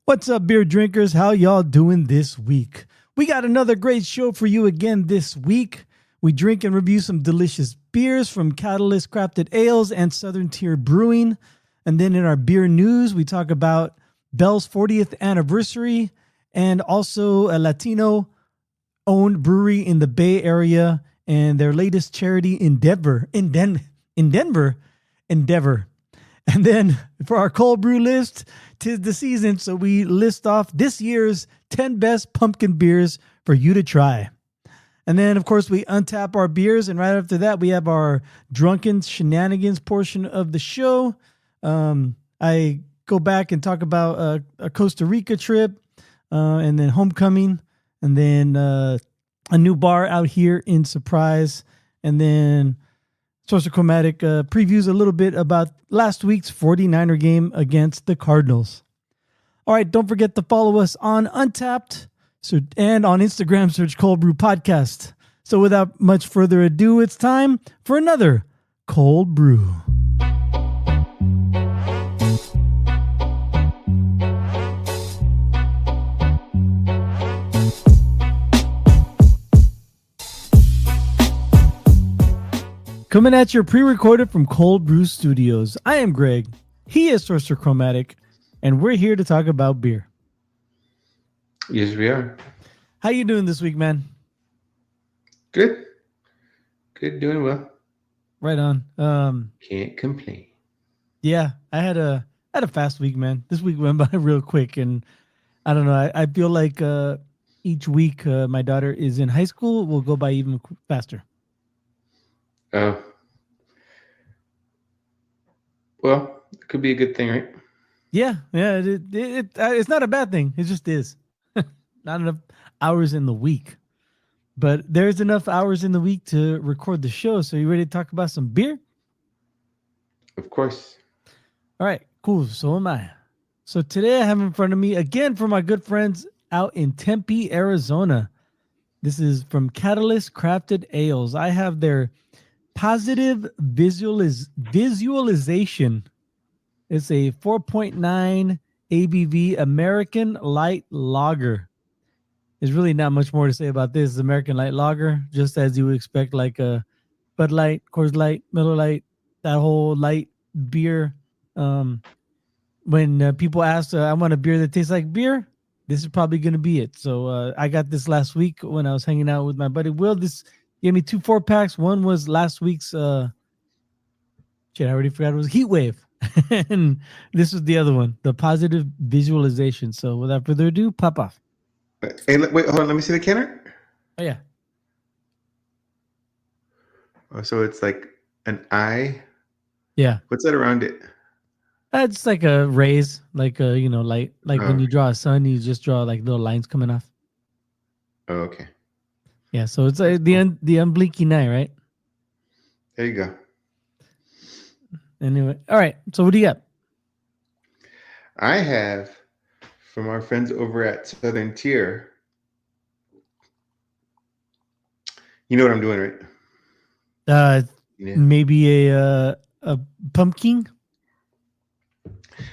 What's up, beer drinkers? How y'all doing this week? We got another great show for you again this week. We drink and review some delicious beers from Catalyst Crafted Ales and Southern Tier Brewing. And then in our beer news, we talk about Bell's 40th anniversary and also a Latino-owned brewery in the Bay Area and their latest charity endeavor. And then for our Cöld Brüe List, 'tis the season, so we list off this year's 10 best pumpkin beers for you to try. And then, of course, we untap our beers, and right after that, we have our Drunken Shenanigans portion of the show. I go back and talk about a Costa Rica trip, and then homecoming, and then a new bar out here in Surprise, and then Sorcerer Chromatic previews a little bit about last week's 49er game against the Cardinals. All right, don't forget to follow us on Untappd and on Instagram, search Cöld Brüe Podcast. So without much further ado, it's time for another Cöld Brüe. Coming at you pre-recorded from Cöld Brüe Studios. I am Greg. He is Sorcerer Chromatic, and we're here to talk about beer. Yes, we are. How you doing this week, man? Good. Good, doing well. Right on. Can't complain. Yeah, I had a fast week, man. This week went by real quick, and I don't know. I feel like each week my daughter is in high school will go by even faster. Oh. Well, it could be a good thing, right? Yeah. It's not a bad thing. It just is. Not enough hours in the week. But there's enough hours in the week to record the show. So you ready to talk about some beer? Of course. All right, cool. So am I. So today I have in front of me, again, from my good friends out in Tempe, Arizona. This is from Catalyst Crafted Ales. I have their Positive Visualization. It's a 4.9 ABV American Light Lager. There's really not much more to say about this. It's American Light Lager, just as you would expect, like a Bud Light, Coors Light, Miller Light, that whole light beer. When people ask, I want a beer that tastes like beer, this is probably going to be it. So I got this last week when I was hanging out with my buddy Will. This gave me 2 4-packs. One was last week's, I already forgot it was Heat Wave. And this was the other one, the Positive Visualization. So without further ado, pop off. Hey, wait, hold on. Let me see the canner. Oh, yeah. Oh, so it's like an eye. Yeah. What's that around it? It's like a raise, like a, light. Like when you draw a sun, you just draw like little lines coming off. Oh, okay. Yeah, so it's the unblinking eye, right? There you go. Anyway, all right. So what do you got? I have from our friends over at Southern Tier. You know what I'm doing, right? Yeah. Maybe a pumpkin.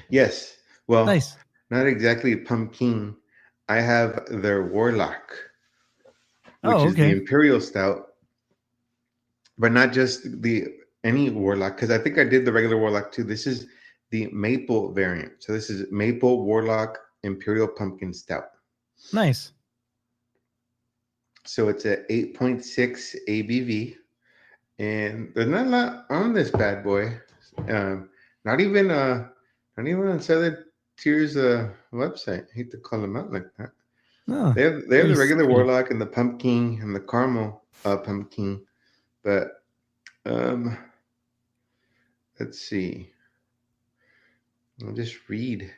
Yes. Well, nice. Not exactly a pumpkin. I have their Warlock, which is the Imperial Stout, but not just any Warlock, because I think I did the regular Warlock too. This is the maple variant. So this is Maple Warlock Imperial Pumpkin Stout. Nice. So it's a 8.6 ABV, and there's not a lot on this bad boy. Not even on Southern Tier's website. I hate to call them out like that. Oh, they have the regular Warlock and the pumpkin and the caramel pumpkin, but let's see. I'll just read.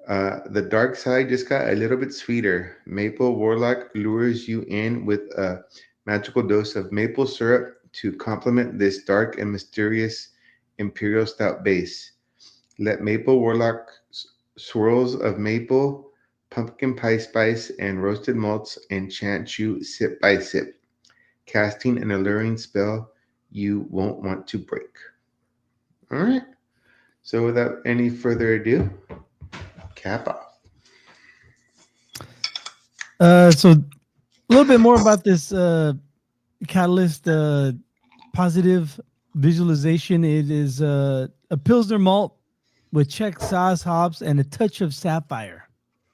The dark side just got a little bit sweeter. Maple Warlock lures you in with a magical dose of maple syrup to complement this dark and mysterious Imperial Stout base. Let Maple Warlock swirls of maple, pumpkin pie spice, and roasted malts enchant you sip by sip, casting an alluring spell you won't want to break. All right. So without any further ado, cap off. So a little bit more about this catalyst positive visualization. It is a Pilsner malt with Czech sauce, hops, and a touch of sapphire.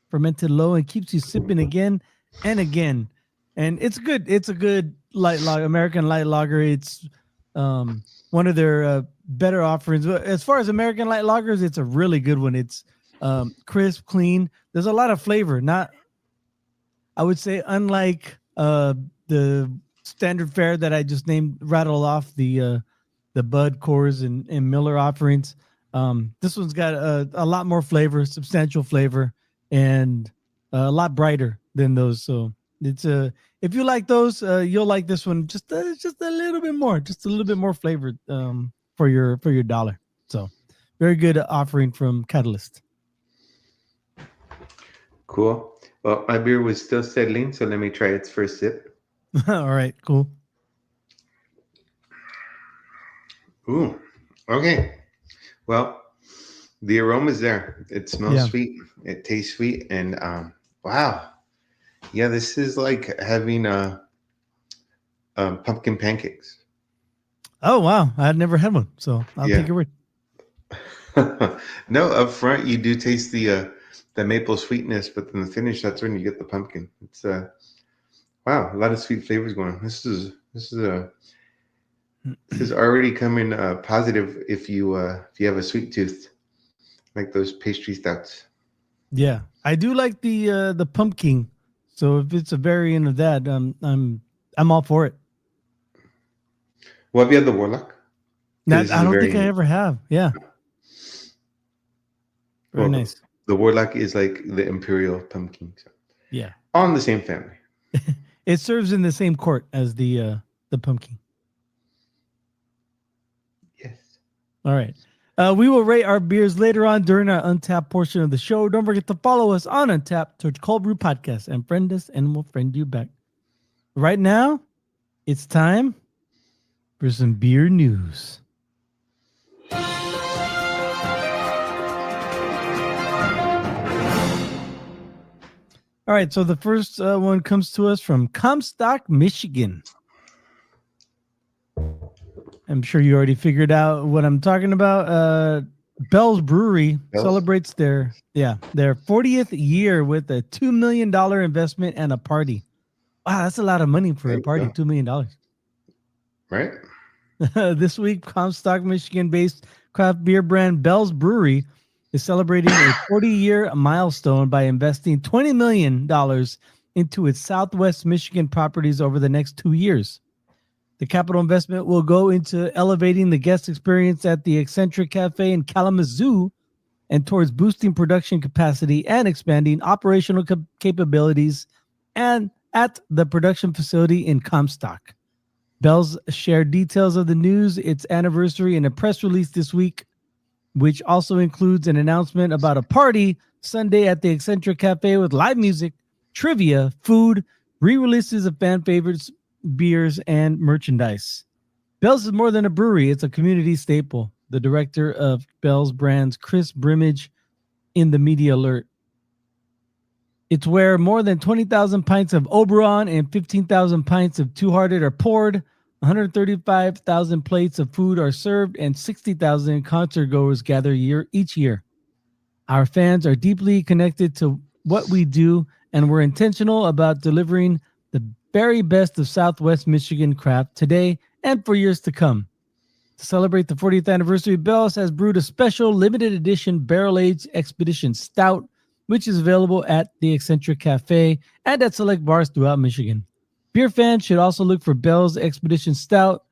Fermented low and keeps you sipping again and again. And it's good. It's a good light lager, American light lager. It's one of their better offerings. But as far as American light lagers, it's a really good one. It's crisp, clean. There's a lot of flavor. Not, I would say, unlike the standard fare that I just named, rattled off the Bud, Coors, and Miller offerings. This one's got a lot more flavor, substantial flavor, and a lot brighter than those. So it's if you like those, you'll like this one just a little bit more, just a little bit more flavored for your dollar. So very good offering from Catalyst. Cool. Well, my beer was still settling, so let me try its first sip. All right, cool. Ooh, okay. Well, the aroma's there. It smells sweet. It tastes sweet, and wow, yeah, this is like having pumpkin pancakes. Oh wow, I had never had one, so I'll take your word. No, up front you do taste the maple sweetness, but then the finish, that's when you get the pumpkin. It's wow, a lot of sweet flavors going on. This is already coming positive if you have a sweet tooth, like those pastry stouts. Yeah, I do like the pumpkin. So if it's a variant of that, I'm all for it. Well, have you had the Warlock? That This is I a don't think I variant. ever have. Yeah, very Well, nice. the Warlock is like the Imperial pumpkin, so Yeah, on the same family. it serves in the same court as the pumpkin. Yes. All right. We will rate our beers later on during our Untappd portion of the show. Don't forget to follow us on Untappd, search Cöld Brüe Podcast, and friend us, and we'll friend you back. Right now, it's time for some beer news. All right, so the first one comes to us from Comstock, Michigan. I'm sure you already figured out what I'm talking about. Bell's Brewery celebrates their 40th year with a $2 million investment and a party. Wow, that's a lot of money for a party, $2 million. Right? This week, Comstock, Michigan-based craft beer brand Bell's Brewery is celebrating a 40-year milestone by investing $20 million into its Southwest Michigan properties over the next 2 years. The capital investment will go into elevating the guest experience at the Eccentric Cafe in Kalamazoo and towards boosting production capacity and expanding operational capabilities and at the production facility in Comstock. Bell's shared details of the news, its anniversary, in a press release this week, which also includes an announcement about a party Sunday at the Eccentric Cafe with live music, trivia, food, re-releases of fan favorites, beers, and merchandise. Bell's is more than a brewery. It's a community staple. The director of Bell's brands, Chris Brimage, in the media alert. It's where more than 20,000 pints of Oberon and 15,000 pints of Two Hearted are poured, 135,000 plates of food are served, and 60,000 concert goers gather each year. Our fans are deeply connected to what we do, and we're intentional about delivering the very best of Southwest Michigan craft today and for years to come. To celebrate the 40th anniversary, Bell's has brewed a special limited edition barrel-aged Expedition Stout, which is available at the Eccentric Cafe and at select bars throughout Michigan. Beer fans should also look for Bell's Expedition Stout,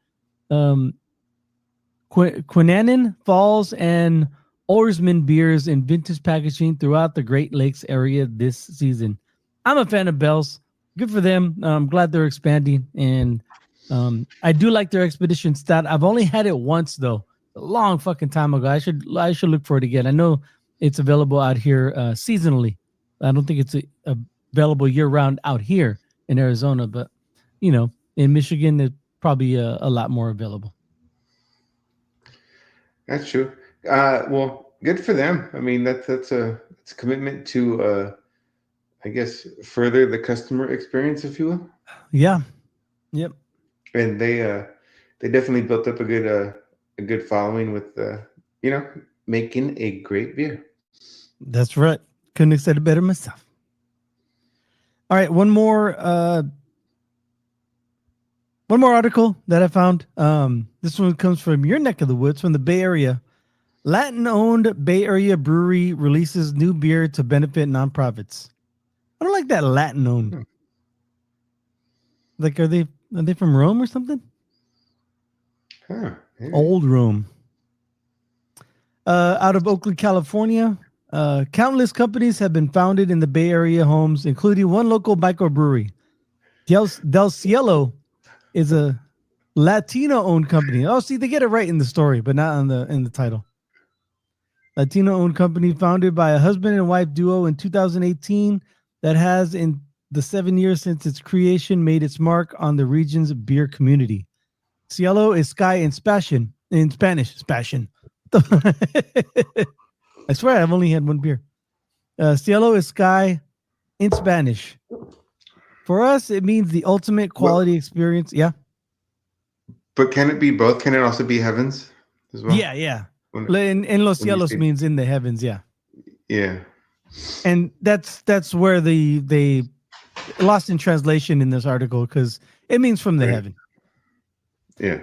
Quinnanan Falls, and Oarsman beers in vintage packaging throughout the Great Lakes area this season. I'm a fan of Bell's. Good for them. I'm glad they're expanding, and I do like their Expedition Stout. I've only had it once though, a long fucking time ago. I should look for it again. I know it's available out here seasonally. I don't think it's available year round out here in Arizona, but in Michigan, it's probably a lot more available. That's true. Well, good for them. I mean, that's a commitment to I guess, further the customer experience, if you will. Yeah. Yep. And they definitely built up a good following with you know, making a great beer. That's right. Couldn't have said it better myself. All right, one more article that I found. This one comes from your neck of the woods, from the Bay Area. Latin-owned Bay Area brewery releases new beer to benefit nonprofits. I don't like that Latin-owned. Like, are they from Rome or something? Huh. Yeah. Old Rome. Out of Oakland, California, countless companies have been founded in the Bay Area homes, including one local microbrewery. Del Cielo is a Latino-owned company. Oh, see, they get it right in the story, but not in the title. Latino-owned company founded by a husband and wife duo in 2018 that has, in the 7 years since its creation, made its mark on the region's beer community. Cielo is sky in Spanish. Spanish. I swear I've only had one beer. Cielo is sky in Spanish. For us, it means the ultimate quality experience. Yeah. But can it be both? Can it also be heavens as well? Yeah. En los cielos means in the heavens. Yeah. Yeah. And that's where they lost in translation in this article, because it means from the heaven. Yeah.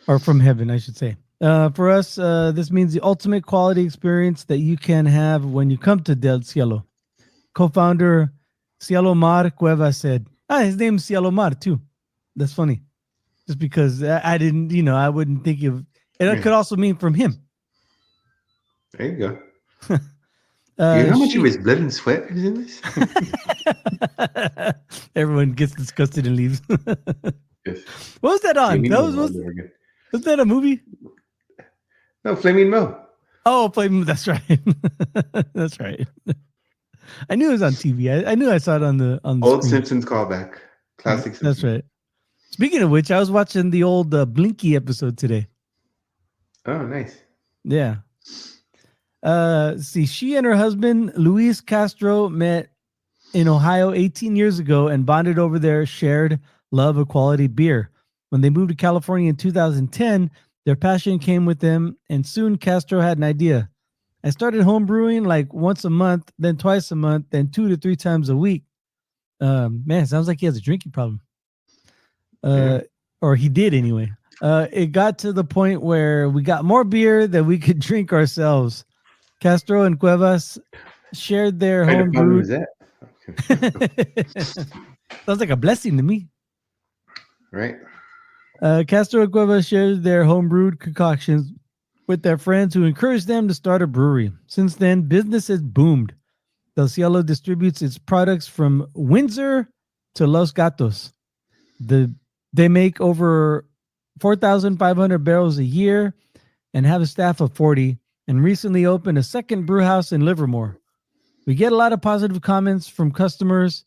Or from heaven, I should say. For us, this means the ultimate quality experience that you can have when you come to Del Cielo. Co-founder Cielo Mar Cuevas said, his name's Cielo Mar too. That's funny. Just because I didn't, I wouldn't think of it. It could also mean from him. There you go. You know how much of his blood and sweat is in this? Everyone gets disgusted and leaves. Yes. What was that on? Was that a movie? No, Flaming Mo. Oh, Flaming. That's right. That's right. I knew it was on TV. I knew I saw it on the old screen. Simpsons callback. Classic Simpsons. That's right. Speaking of which, I was watching the old Blinky episode today. Oh, nice. Yeah. See, she and her husband, Luis Castro, met in Ohio 18 years ago and bonded over their shared love of quality beer. When they moved to California in 2010, their passion came with them, and soon Castro had an idea. I started home brewing like once a month, then twice a month, then 2 to 3 times a week. Man, sounds like he has a drinking problem. Or he did anyway. It got to the point where we got more beer than we could drink ourselves. Castro and Cuevas shared their home brew. Sounds like a blessing to me. Right. Castro and Cuevas shared their home brewed concoctions with their friends who encouraged them to start a brewery. Since then, business has boomed. Del Cielo distributes its products from Windsor to Los Gatos. They make over 4,500 barrels a year and have a staff of 40, and recently opened a second brew house in Livermore. We get a lot of positive comments from customers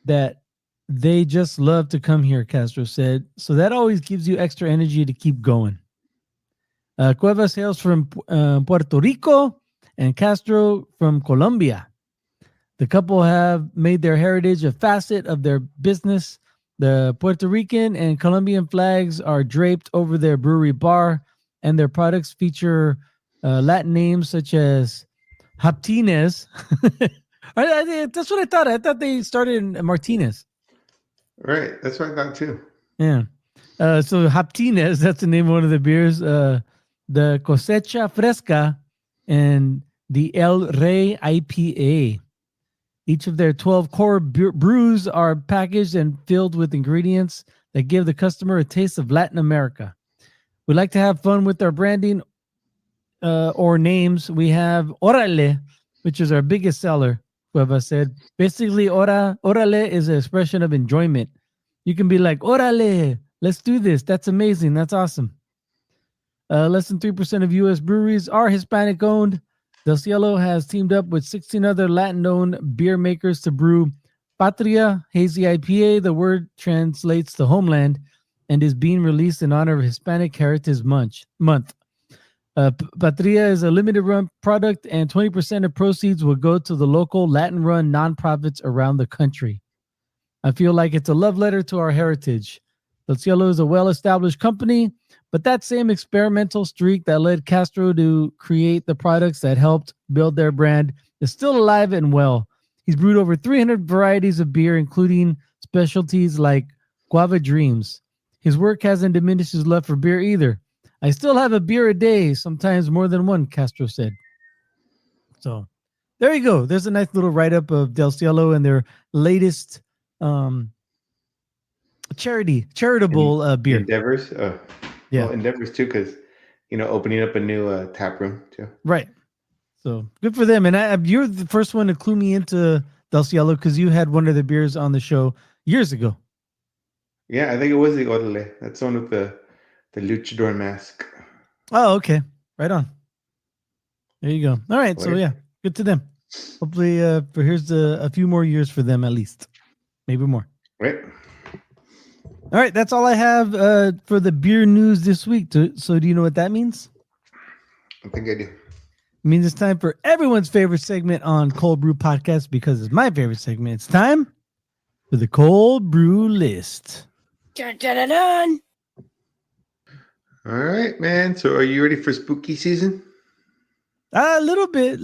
that they just love to come here, Castro said. So that always gives you extra energy to keep going. Cuevas hails from Puerto Rico and Castro from Colombia. The couple have made their heritage a facet of their business. The Puerto Rican and Colombian flags are draped over their brewery bar, and their products feature Latin names such as Martinez. That's what I thought. I thought they started in Martinez. Right. That's what I thought too. Yeah. So Martinez, that's the name of one of the beers. The Cosecha Fresca and the El Rey IPA. Each of their 12 core brews are packaged and filled with ingredients that give the customer a taste of Latin America. We like to have fun with our branding or names. We have Orale, which is our biggest seller, Cueva said. Basically, Orale is an expression of enjoyment. You can be like, Orale, let's do this. That's amazing. That's awesome. Less than 3% of U.S. breweries are Hispanic-owned. Del Cielo has teamed up with 16 other Latin-owned beer makers to brew Patria Hazy IPA. The word translates to homeland and is being released in honor of Hispanic Heritage Month. Patria is a limited run product, and 20% of proceeds will go to the local Latin run nonprofits around the country. I feel like it's a love letter to our heritage. El Cielo is a well established company, but that same experimental streak that led Castro to create the products that helped build their brand is still alive and well. He's brewed over 300 varieties of beer, including specialties like Guava Dreams. His work hasn't diminished his love for beer either. I still have a beer a day, sometimes more than one, Castro said. So there you go. There's a nice little write-up of Del Cielo and their latest charitable beer. Endeavors. Yeah. Well, endeavors too, because opening up a new tap room too. Right. So good for them. And you're the first one to clue me into Del Cielo because you had one of the beers on the show years ago. Yeah, I think it was the Orale. That's one with the luchador mask. Oh, okay. Right on. There you go. All right. So yeah, good to them. Hopefully, here's a few more years for them at least, maybe more. Right. All right. That's all I have for the beer news this week. So do you know what that means? I think I do. It means it's time for everyone's favorite segment on Cöld Brüe Podcast because it's my favorite segment. It's time for the Cöld Brüe List. Dun, dun, dun, dun. All right, man. So are you ready for spooky season? A little bit.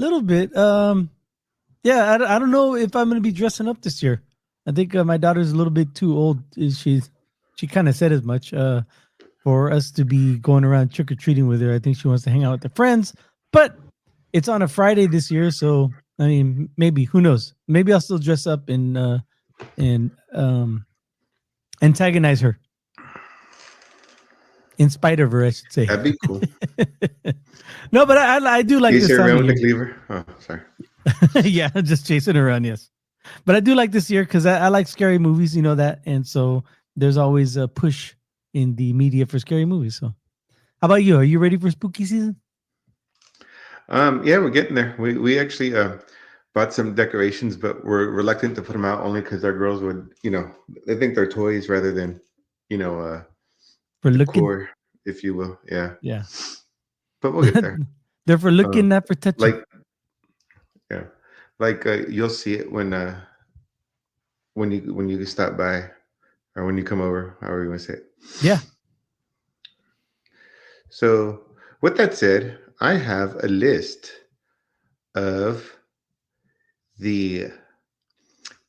Yeah, I don't know if I'm going to be dressing up this year. I think my daughter's a little bit too old. She kind of said as much for us to be going around trick-or-treating with her. I think she wants to hang out with her friends, but it's on a Friday this year. So, I mean, maybe, who knows? Maybe I'll still dress up and antagonize her. In spite of her, I should say. That'd be cool. No, but I do like this time of around year. the cleaver. Oh, sorry. Yeah, just chasing around, yes. But I do like this year because I like scary movies, you know that. And so there's always a push in the media for scary movies. So how about you? Are you ready for spooky season? Yeah, we're getting there. We actually bought some decorations, but we're reluctant to put them out only because our girls would, they think they're toys rather than, for looking, decor, if you will. Yeah. Yeah. But we'll get there. They're for looking, not for touching. You'll see it when you stop by or when you come over, however you want to say it. Yeah. So with that said, I have a list of the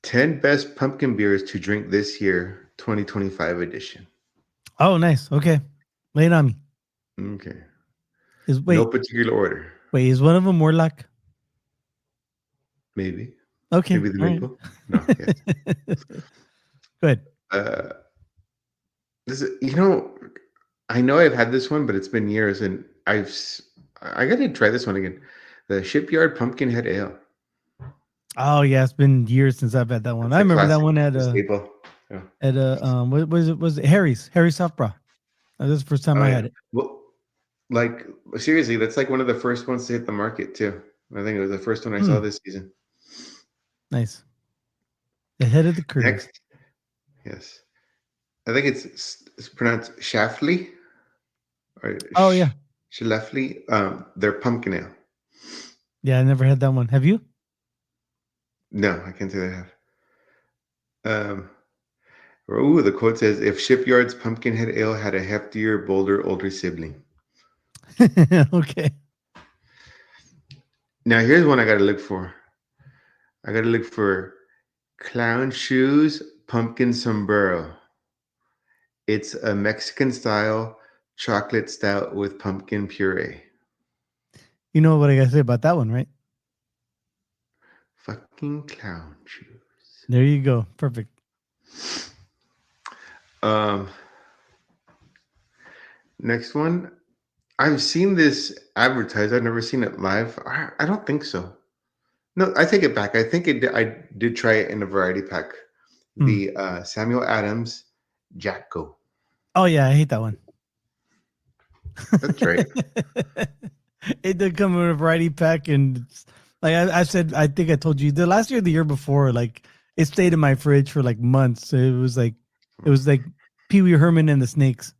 10 best pumpkin beers to drink this year, 2025 edition. Oh, nice. Okay. Lay it on me. Okay. No particular order. Wait, is one of them Warlock? Maybe. Okay. Maybe the maple? Right. No, yes. Good. This is, I know I've had this one, but it's been years, and I got to try this one again. The Shipyard Pumpkinhead Ale. Oh yeah, it's been years since I've had that one. I remember that one at what was it? Was it Harry's Soft Bra? That was the first time I had it. Well, seriously, that's like one of the first ones to hit the market too. I think it was the first one I saw this season. Nice. Ahead of the curve. Next, yes, I think it's pronounced Schlafly. Oh yeah, Schlafly. Their pumpkin ale. Yeah, I never had that one. Have you? No, I can't say that I have. The quote says, "If Shipyard's Pumpkinhead Ale had a heftier, bolder, older sibling." Okay. Now here's one I got to look for. I got to look for Clown Shoes Pumpkin Sombrero. It's a Mexican-style chocolate stout with pumpkin puree. You know what I got to say about that one, right? Fucking clown shoes. There you go. Perfect. Next one. I've seen this advertised. I've never seen it live. I don't think so. No, I take it back. I think I did try it in a variety pack. The Samuel Adams Jacko. Oh yeah, I hate that one. That's right. It did come in a variety pack, and like I said, I think I told you the last year, the year before, like it stayed in my fridge for like months. It was like Pee Wee Herman and the Snakes.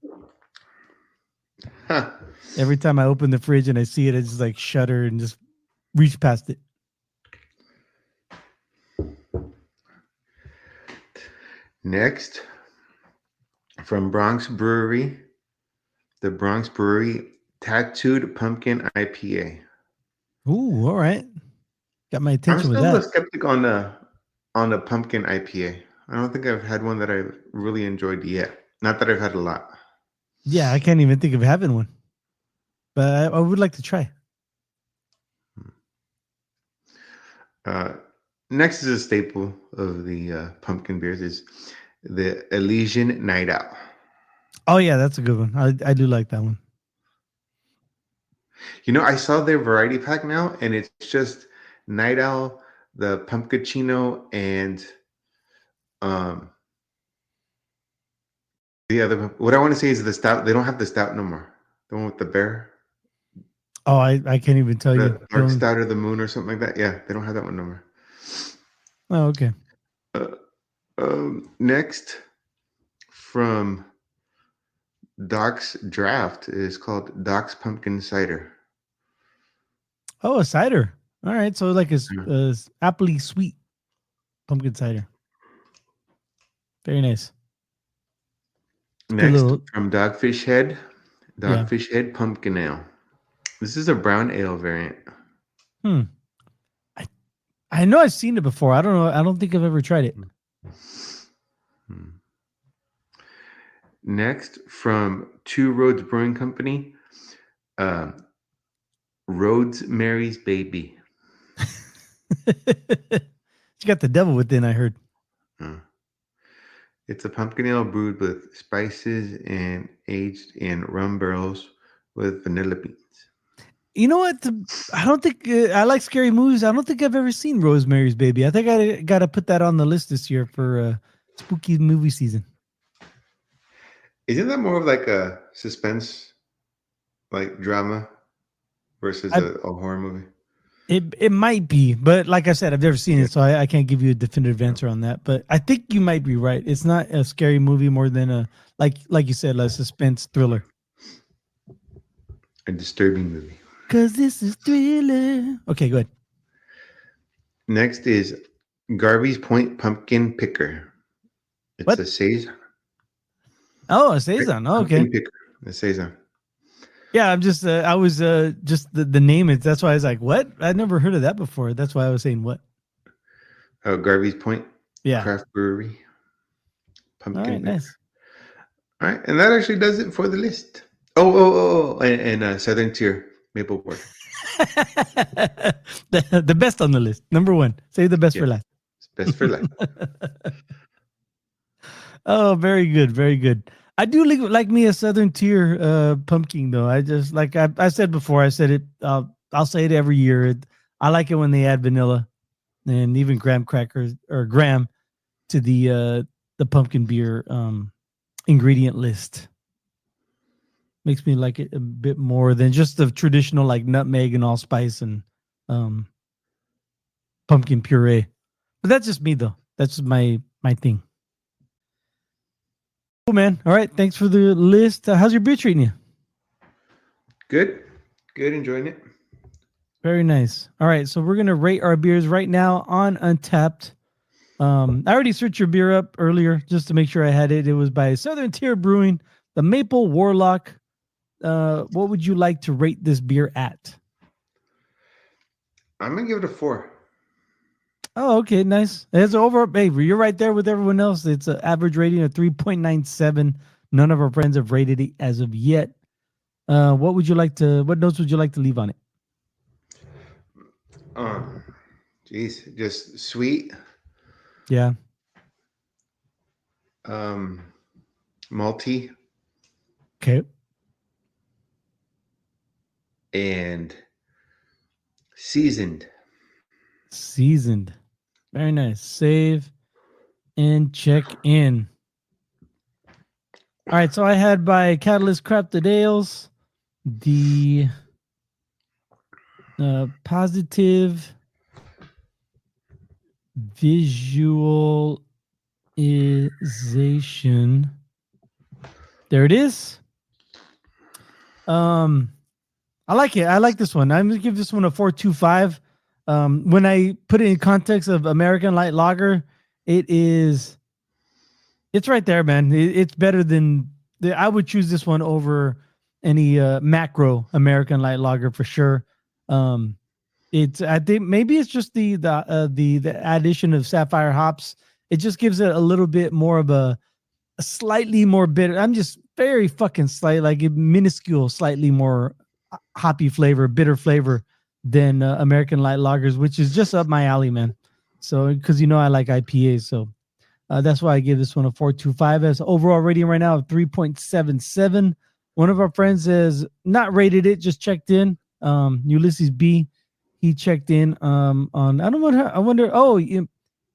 Huh. Every time I open the fridge and I see it, I just like shudder and just reach past it. Next, from Bronx Brewery, the Bronx Brewery Tattooed Pumpkin IPA. Ooh, all right. Got my I'm attention with still a that. skeptic on the pumpkin IPA. I don't think I've had one that I really enjoyed yet. Not that I've had a lot. Yeah, I can't even think of having one, but I would like to try. Next is a staple of the pumpkin beers is the Elysian Night Owl. Oh yeah, that's a good one. I do like that one. You know, I saw their variety pack now, and it's just Night Owl, the Pumpkachino, and um, the other. What I want to say is the stout. They don't have the stout no more. The one with the bear, Oh, I can't even tell you. the dark stout of the moon, or something like that. Yeah, they don't have that one no more. Oh, okay. Next, from Doc's Draft is called Doc's Pumpkin Cider. Oh, a cider. All right, so like a Yeah. appley sweet pumpkin cider. Very nice. Good Next, little. from Dogfish Head, Yeah. Dogfish Head Pumpkin Ale. This is a brown ale variant. Hmm. I know I've seen it before. I don't know. I don't think I've ever tried it. Next, from Two Roads Brewing Company, Rhodes Mary's Baby. She got the devil within, I heard. Uh, it's a pumpkin ale brewed with spices and aged in rum barrels with vanilla beans. You know what? I don't think I like scary movies. I don't think I've ever seen Rosemary's Baby. I think I got to put that on the list this year for spooky movie season. Isn't that more of like a suspense, like drama, versus I, a horror movie? it might be, but like I said, I've never seen Yeah. it, so I can't give you a definitive answer on that. But I think you might be right. It's not a scary movie more than a like you said, a suspense thriller. A disturbing movie. Cause this is thriller. Okay, go ahead. Next is Garvey's Point Pumpkin Picker. It's What? a saison. Oh, a saison. Oh, okay. Pumpkin picker. A saison. Yeah, I'm just I was just the name it. That's why I was like, what? I'd never heard of that before. That's why I was saying what. Garvey's Point Yeah. Craft Brewery. All Pumpkin right, picker. nice. All right, and that actually does it for the list. And Southern Tier Maple Board. The best on the list. Number one. Save the best for last. Best for last. Oh, very good, very good. I do like me a Southern Tier pumpkin though. I just like I said before. I said it. I'll say it every year. I like it when they add vanilla and even graham crackers or graham to the pumpkin beer ingredient list. Makes me like it a bit more than just the traditional like nutmeg and allspice and pumpkin puree. But that's just me though. That's just my thing. Cool, man. All right. Thanks for the list. How's your beer treating you? Good. Good. Enjoying it. Very nice. All right. So we're going to rate our beers right now on Untappd. I already searched your beer up earlier just to make sure I had it. It was by Southern Tier Brewing, the Maple Warlock. What would you like to rate this beer at? I'm going to give it a 4. Oh, okay. Nice. It's over. Hey, you're right there with everyone else. It's an average rating of 3.97. None of our friends have rated it as of yet. What notes would you like to leave on it? Just sweet. Yeah. Malty. Okay. And seasoned. Seasoned. Very nice. Save and check in. All right. So I had by Catalyst Crafted Ales the positive visualization. There it is. I like it. I like this one. I'm gonna give this one a 4.25. When I put it in context of American Light Lager, it's right there, man. It's better than I would choose this one over any macro American Light Lager for sure. I think maybe it's just the addition of sapphire hops. It just gives it a little bit more of a slightly more bitter. I'm just very fucking slight, like a minuscule, slightly more hoppy flavor, bitter flavor than American Light Lagers, which is just up my alley, man. So, because I like IPAs, so that's why I give this one a 4.25. As overall rating right now of 3.77. One of our friends has not rated it, just checked in. Ulysses B, he checked in on. I wonder. Oh,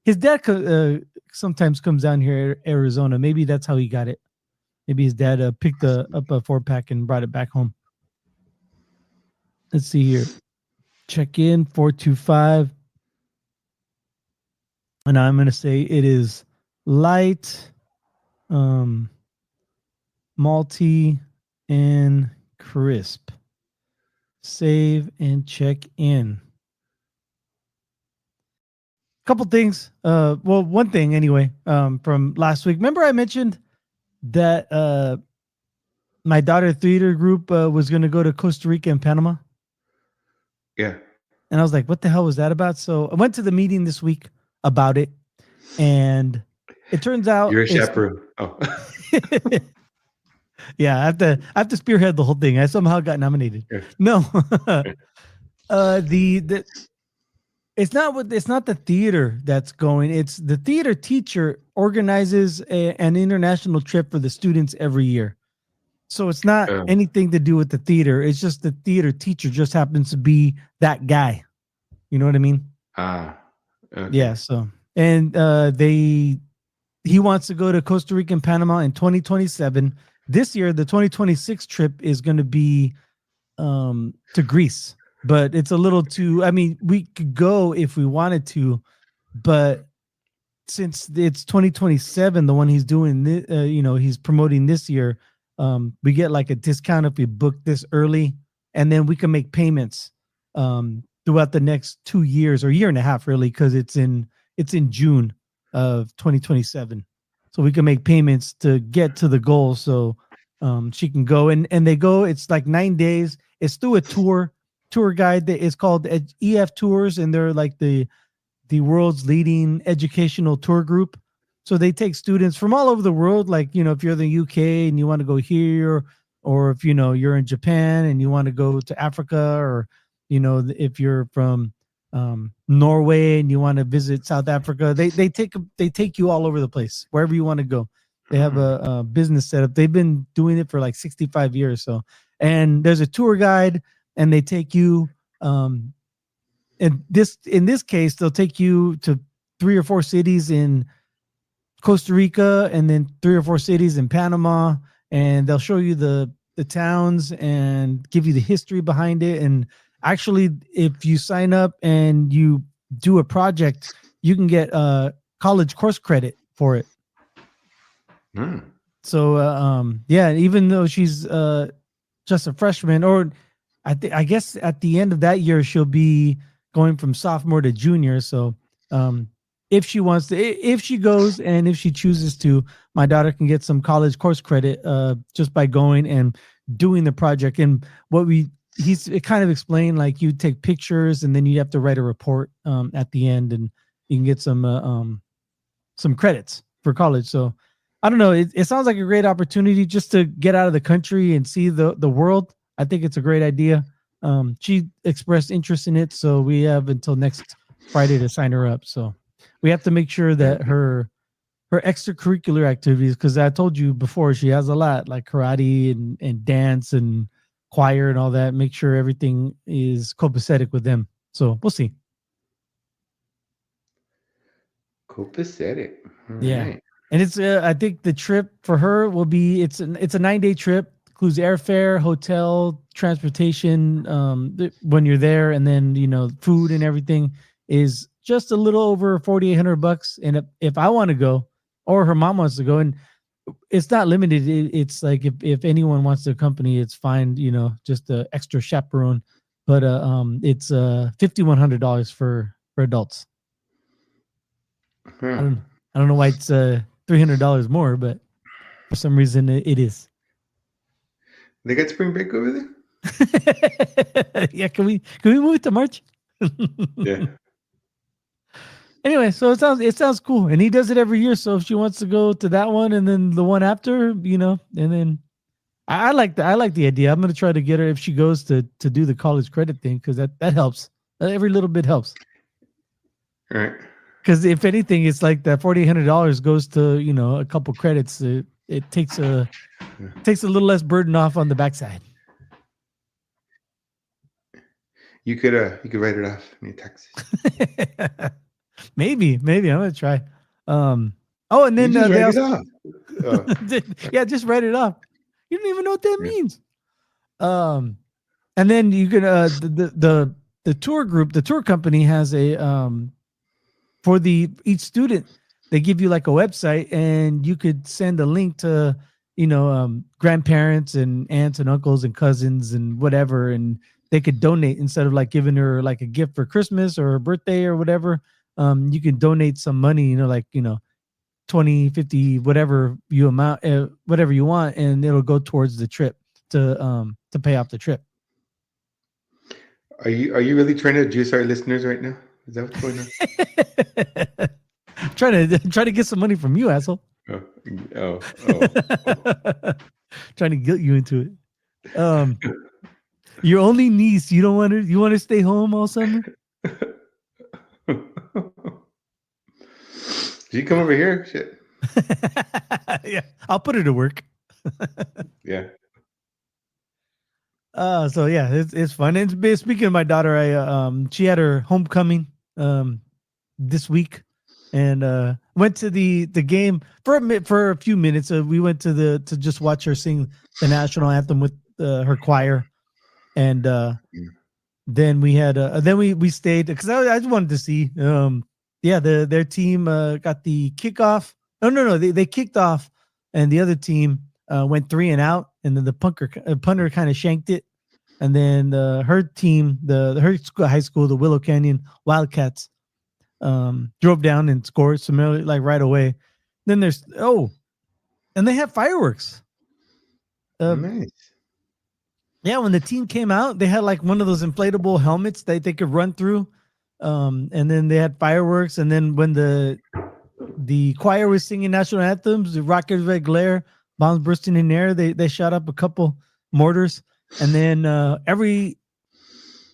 his dad sometimes comes down here, Arizona. Maybe that's how he got it. Maybe his dad picked up a 4-pack and brought it back home. Let's see here. Check in 4.25. And I'm going to say it is light, malty, and crisp. Save and check in. Couple things. One thing anyway. From last week. Remember I mentioned that my daughter theater group was going to go to Costa Rica and Panama. Yeah. And I was like, what the hell was that about? So I went to the meeting this week about it, and it turns out you're a chaperone. Oh. Yeah, I have to spearhead the whole thing. I somehow got nominated. Yeah. No. It's not the theater that's going. It's the theater teacher organizes an international trip for the students every year. So it's not anything to do with the theater. It's just the theater teacher just happens to be that guy. You know what I mean? Okay. Yeah. So, and he wants to go to Costa Rica and Panama in 2027. This year, the 2026 trip is going to be to Greece, but it's a little too. I mean, we could go if we wanted to, but since it's 2027, the one he's doing, he's promoting this year. We get like a discount if we book this early, and then we can make payments throughout the next 2 years or year and a half, really, because it's in June of 2027. So we can make payments to get to the goal. So she can go and they go. It's like 9 days. It's through a tour guide that is called EF Tours, and they're like the world's leading educational tour group. So they take students from all over the world. Like, if you're in the UK and you want to go here, or if, you're in Japan and you want to go to Africa, or, if you're from Norway and you want to visit South Africa, they take you all over the place, wherever you want to go. They have a business setup. They've been doing it for like 65 years. So, and there's a tour guide, and they take you, and in this case, they'll take you to 3 or 4 cities in Costa Rica, and then 3 or 4 cities in Panama, and they'll show you the towns and give you the history behind it. And actually, if you sign up and you do a project, you can get college course credit for it. So yeah, even though she's just a freshman, or I guess at the end of that year she'll be going from sophomore to junior. So if she wants to, if she goes and if she chooses to, my daughter can get some college course credit just by going and doing the project. And it kind of explained, like, you take pictures and then you have to write a report at the end, and you can get some credits for college. So I don't know. It sounds like a great opportunity just to get out of the country and see the world. I think it's a great idea. She expressed interest in it, so we have until next Friday to sign her up. So we have to make sure that her extracurricular activities, because I told you before, she has a lot, like karate and dance and choir and all that. Make sure everything is copacetic with them. So we'll see. Copacetic. Yeah. Right. And it's I think the trip for her will be, it's a 9-day trip, includes airfare, hotel, transportation when you're there, and then food and everything is just a little over $4,800. And if I want to go, or her mom wants to go, and it's not limited. It's like if anyone wants to accompany, it's fine. Just an extra chaperone. But it's $5,100 for adults. I don't know why it's $300 more, but for some reason it is. They got spring break over there? Yeah, can we move it to March? Yeah. Anyway, so it sounds cool, and he does it every year. So if she wants to go to that one and then the one after, and then I like the idea. I'm gonna try to get her if she goes to do the college credit thing, because that helps. Every little bit helps. All right. Because if anything, it's like that $4,800 goes to a couple credits. It takes a little less burden off on the backside. You could write it off in your taxes. Maybe I'm gonna try. And then just they write also, it off. yeah, just write it off. You don't even know what that means. And then you can the tour group, the tour company has a for each student, they give you like a website, and you could send a link to grandparents and aunts and uncles and cousins and whatever, and they could donate instead of like giving her like a gift for Christmas or her birthday or whatever. You can donate some money, 20, 50, whatever you want, and it'll go towards the trip to pay off the trip. Are you really trying to juice our listeners right now? Is that what's going on? trying to get some money from you, asshole. Oh. Trying to guilt you into it. Your only niece, you want to stay home all summer? Did you come over here? Shit. Yeah, I'll put her to work. Yeah. So yeah, it's fun. And speaking of my daughter, she had her homecoming this week, and went to the game for a few minutes. We went to just watch her sing the national anthem with her choir, and then we had we stayed because I just wanted to see. Their team got the kickoff. No, they kicked off, and the other team went 3 and out, and then the punter kind of shanked it, and then her team, her high school, the Willow Canyon Wildcats, drove down and scored similarly, like right away. Then there's and they have fireworks. Nice. Yeah, when the team came out, they had like one of those inflatable helmets that they could run through. And then they had fireworks, and then when the choir was singing national anthems, the rocket red glare, bombs bursting in the air, they shot up a couple mortars, and then every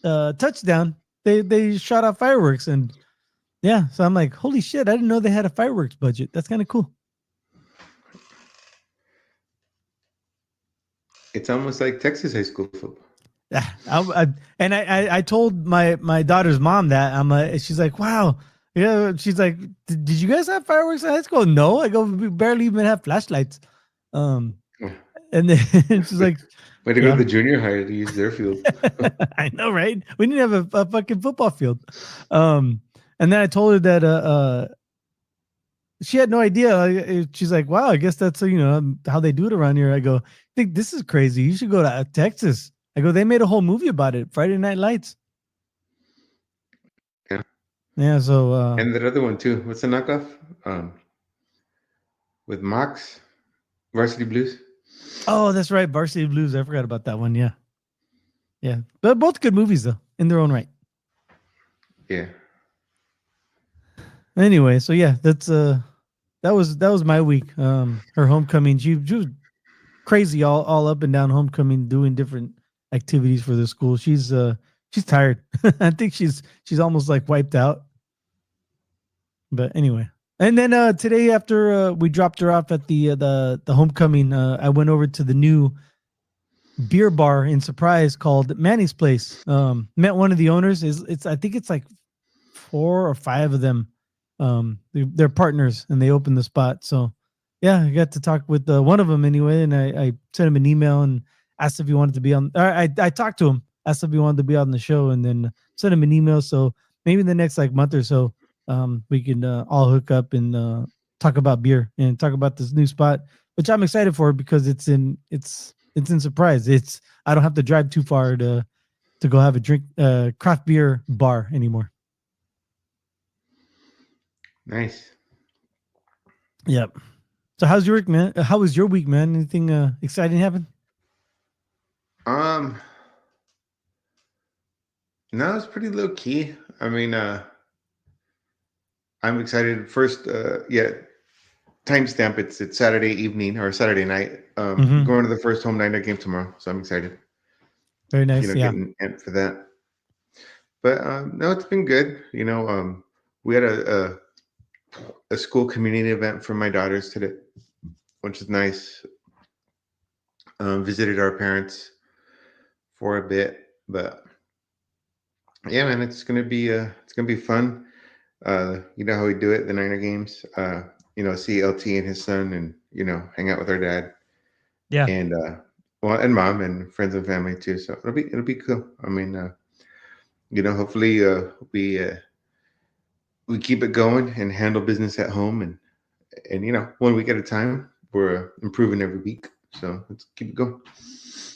touchdown they shot out fireworks, and yeah, so I'm like, holy shit, I didn't know they had a fireworks budget. That's kind of cool. It's almost like Texas high school football. I told my daughter's mom that she's like, wow, yeah. She's like, did you guys have fireworks in high school? No, I go, we barely even have flashlights. And then she's like, way to go to the junior high to use their field. I know, right? We didn't have a fucking football field. And then I told her that she had no idea. She's like, wow, I guess that's how they do it around here. I go, I think this is crazy. You should go to Texas. I go, they made a whole movie about it, Friday Night Lights. Yeah. Yeah, so and that other one too. What's the knockoff? With Mox, Varsity Blues. Oh, that's right, Varsity Blues. I forgot about that one. Yeah. Yeah. But both good movies though, in their own right. Yeah. Anyway, so yeah, that's that was my week. Her homecoming, she was crazy all up and down homecoming, doing different activities for the school. She's tired. I think she's almost like wiped out. But anyway, and then today after we dropped her off at the homecoming, I went over to the new beer bar in Surprise called Manny's Place. Met one of the owners. I think it's like 4 or 5 of them. They're partners, and they opened the spot. So yeah, I got to talk with one of them anyway, and I sent him an email and asked if he wanted to be on. I talked to him, asked if he wanted to be on the show, and then sent him an email. So maybe in the next like month or so, we can all hook up and talk about beer and talk about this new spot. which I'm excited for because it's in Surprise. I don't have to drive too far to go have a drink craft beer bar anymore. Nice. Yep. So how's your week, man? How was your week, man? Anything exciting happen? No, it's pretty low key. I mean, I'm excited. First, timestamp. It's Saturday evening or Saturday night. Going to the first home night game tomorrow, so I'm excited. Very nice. Getting amped for that. But no, it's been good. We had a school community event for my daughters today, which is nice. Visited our parents for a bit, but yeah, man, it's gonna be fun. You know how we do it, the Niner games. See LT and his son, and hang out with our dad. Yeah, and and mom and friends and family too. So it'll be cool. I mean, hopefully we keep it going and handle business at home, and 1 week at a time. We're improving every week, so let's keep it going.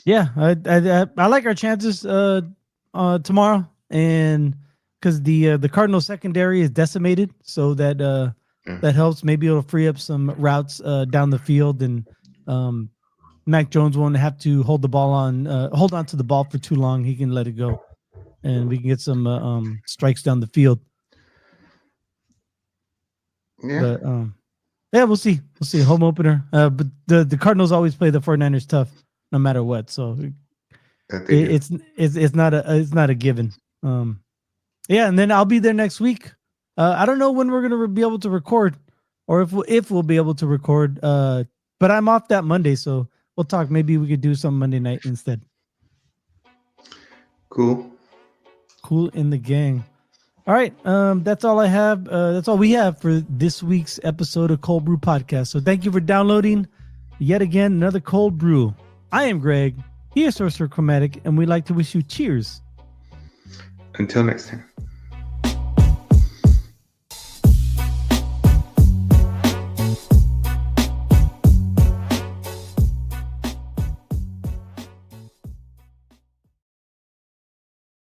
Yeah, I like our chances tomorrow, and because the Cardinal secondary is decimated, so that that helps. Maybe it'll free up some routes down the field, and Mac Jones won't have to hold on to the ball for too long. He can let it go, and we can get some strikes down the field. Yeah. But yeah, we'll see. We'll see. Home opener. But the Cardinals always play the 49ers tough, no matter what. So it's not a given. Yeah, and then I'll be there next week. I don't know when we're gonna be able to record, or if we'll be able to record. But I'm off that Monday, so we'll talk. Maybe we could do some Monday night instead. Cool in the gang. All right, that's all I have. That's all we have for this week's episode of Cöld Brüe Podcast. So thank you for downloading yet again another Cöld Brüe. I am Greg. He is Sorcerer Chromatic, and we'd like to wish you cheers. Until next time.